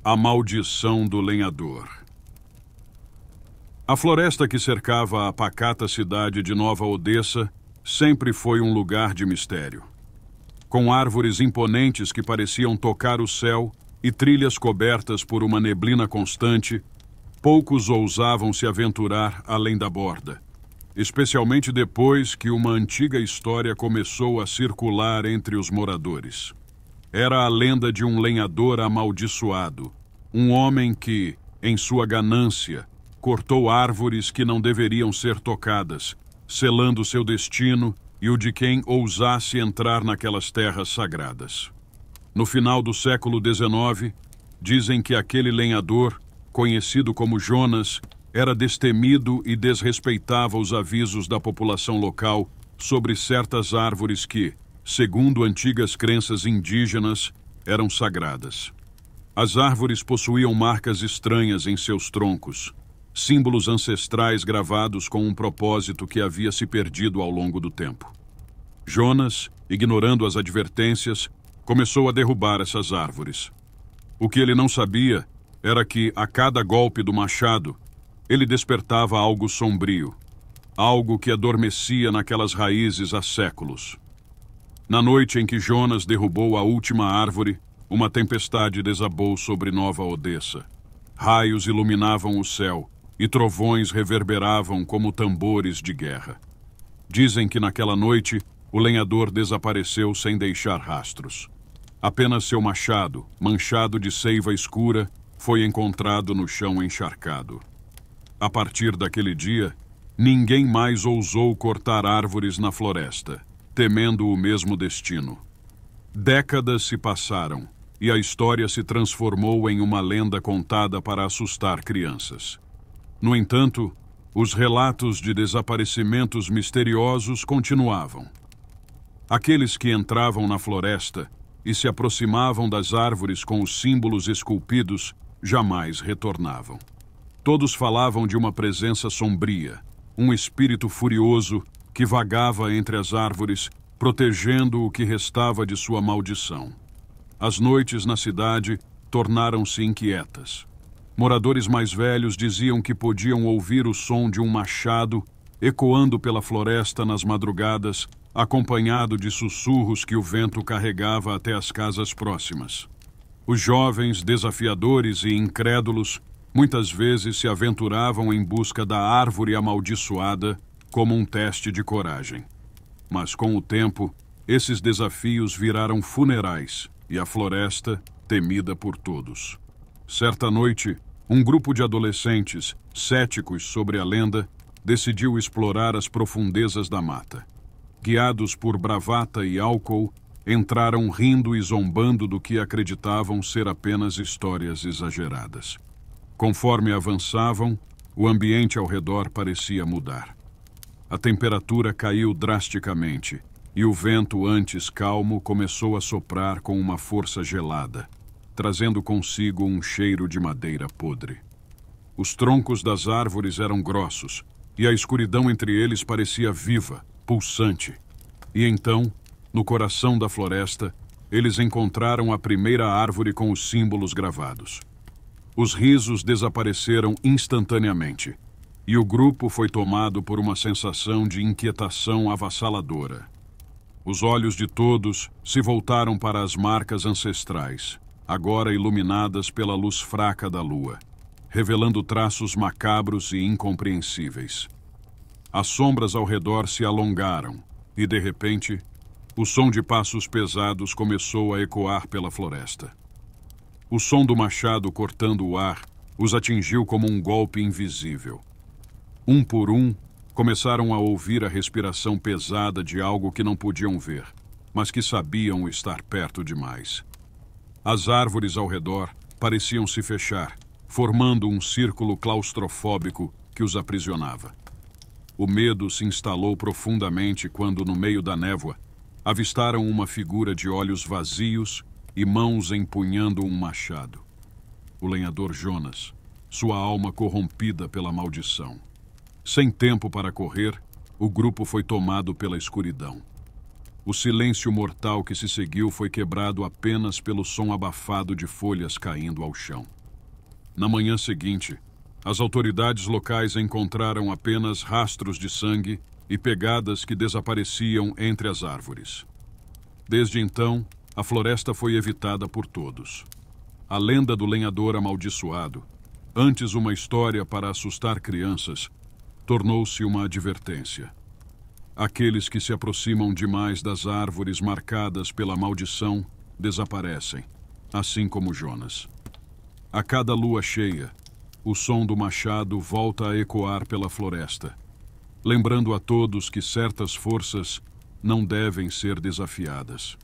A maldição do lenhador. A floresta que cercava a pacata cidade de Nova Odessa sempre foi um lugar de mistério. Com árvores imponentes que pareciam tocar o céu e trilhas cobertas por uma neblina constante, poucos ousavam se aventurar além da borda, especialmente depois que uma antiga história começou a circular entre os moradores. Era a lenda de um lenhador amaldiçoado, um homem que, em sua ganância, cortou árvores que não deveriam ser tocadas, selando seu destino e o de quem ousasse entrar naquelas terras sagradas. No final do século XIX, dizem que aquele lenhador, conhecido como Jonas, era destemido e desrespeitava os avisos da população local sobre certas árvores que, segundo antigas crenças indígenas, eram sagradas. As árvores possuíam marcas estranhas em seus troncos, símbolos ancestrais gravados com um propósito que havia se perdido ao longo do tempo. Jonas, ignorando as advertências, começou a derrubar essas árvores. O que ele não sabia era que, a cada golpe do machado, ele despertava algo sombrio, algo que adormecia naquelas raízes há séculos. Na noite em que Jonas derrubou a última árvore, uma tempestade desabou sobre Nova Odessa. Raios iluminavam o céu e trovões reverberavam como tambores de guerra. Dizem que naquela noite o lenhador desapareceu sem deixar rastros. Apenas seu machado, manchado de seiva escura, foi encontrado no chão encharcado. A partir daquele dia, ninguém mais ousou cortar árvores na floresta, temendo o mesmo destino. Décadas se passaram e a história se transformou em uma lenda contada para assustar crianças. No entanto, os relatos de desaparecimentos misteriosos continuavam. Aqueles que entravam na floresta e se aproximavam das árvores com os símbolos esculpidos jamais retornavam. Todos falavam de uma presença sombria, um espírito furioso que vagava entre as árvores, protegendo o que restava de sua maldição. As noites na cidade tornaram-se inquietas. Moradores mais velhos diziam que podiam ouvir o som de um machado ecoando pela floresta nas madrugadas, acompanhado de sussurros que o vento carregava até as casas próximas. Os jovens, desafiadores e incrédulos, muitas vezes se aventuravam em busca da árvore amaldiçoada como um teste de coragem. Mas com o tempo, esses desafios viraram funerais e a floresta temida por todos. Certa noite, um grupo de adolescentes, céticos sobre a lenda, decidiu explorar as profundezas da mata. Guiados por bravata e álcool, entraram rindo e zombando do que acreditavam ser apenas histórias exageradas. Conforme avançavam, o ambiente ao redor parecia mudar. A temperatura caiu drasticamente e o vento, antes calmo, começou a soprar com uma força gelada, trazendo consigo um cheiro de madeira podre. Os troncos das árvores eram grossos e a escuridão entre eles parecia viva, pulsante. E então, no coração da floresta, eles encontraram a primeira árvore com os símbolos gravados. Os risos desapareceram instantaneamente, e o grupo foi tomado por uma sensação de inquietação avassaladora. Os olhos de todos se voltaram para as marcas ancestrais, agora iluminadas pela luz fraca da lua, revelando traços macabros e incompreensíveis. As sombras ao redor se alongaram, e de repente, o som de passos pesados começou a ecoar pela floresta. O som do machado cortando o ar os atingiu como um golpe invisível. Um por um, começaram a ouvir a respiração pesada de algo que não podiam ver, mas que sabiam estar perto demais. As árvores ao redor pareciam se fechar, formando um círculo claustrofóbico que os aprisionava. O medo se instalou profundamente quando, no meio da névoa, avistaram uma figura de olhos vazios e mãos empunhando um machado. O lenhador Jonas, sua alma corrompida pela maldição. Sem tempo para correr, o grupo foi tomado pela escuridão. O silêncio mortal que se seguiu foi quebrado apenas pelo som abafado de folhas caindo ao chão. Na manhã seguinte, as autoridades locais encontraram apenas rastros de sangue e pegadas que desapareciam entre as árvores. Desde então, a floresta foi evitada por todos. A lenda do lenhador amaldiçoado, antes uma história para assustar crianças, tornou-se uma advertência. Aqueles que se aproximam demais das árvores marcadas pela maldição desaparecem, assim como Jonas. A cada lua cheia, o som do machado volta a ecoar pela floresta, lembrando a todos que certas forças não devem ser desafiadas.